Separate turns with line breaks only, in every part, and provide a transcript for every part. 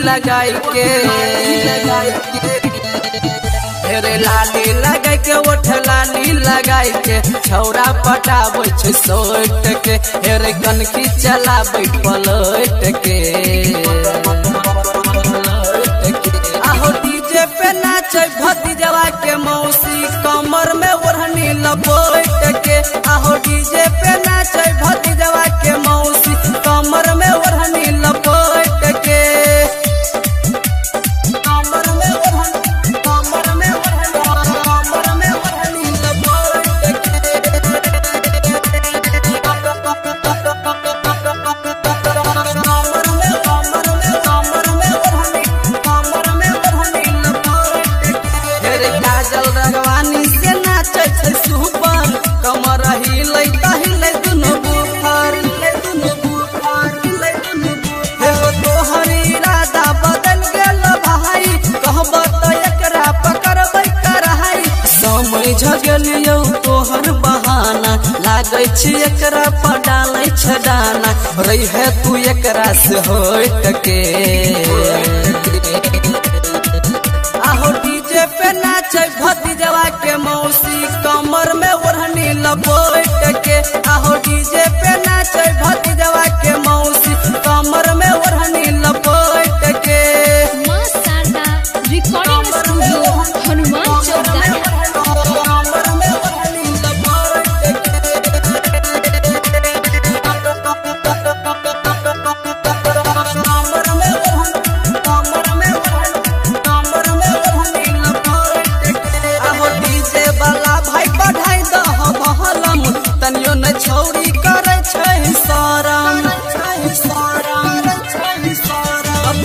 लगाई के रे लाली लगाई के ओठ लाली लगाई के छौरा पटाबै छै सोट के रे कनखी चलाबै पलट के आहो डीजे पे नाचे भतीजवा के मौसी कमर में ओढ़नी लपेट के आहो डीजे पे नाचे भतीजवा के मौसी कमर में ओढ़नी लपेट के रगवानी से नाचे छै सुपर कमर हिलै तहिले दुनु बुफर तोहर इरादा बदल गेल भाई कहब त एकरा पकड़बै कराई समझ गेलियौ तोहर बहाना लागै छै एकरा पडालै छ दाना रहे तू एकरा से हट के आहो डीजे पे नाचे भतीजवा के मौसी कमर में ओढ़नी लपेट के आहो डीजे पे नाचे भतीजवा के मौसी कमर में ओढ़नी लपेट के
मां शारदा रिकॉर्डिंग स्टूडियो हनुमान चौक तनियो न छौरी करे छै शरम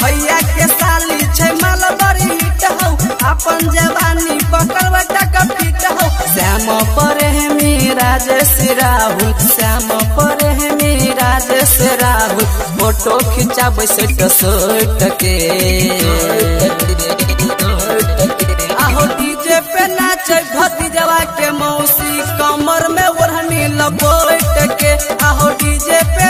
भैया के साली छै मालबरी हिट हौ अपन जवानी पकड़बै टका फिट हौ श्याम प्रेमी राजेश राहुल श्याम प्रेमी राजेश राहुल फोटो खिंचाबै सोट के आहो डीजे पे नाचे भतीजवा के मौसी कमर में ओढ़नी लपेट के आहो डीजे पे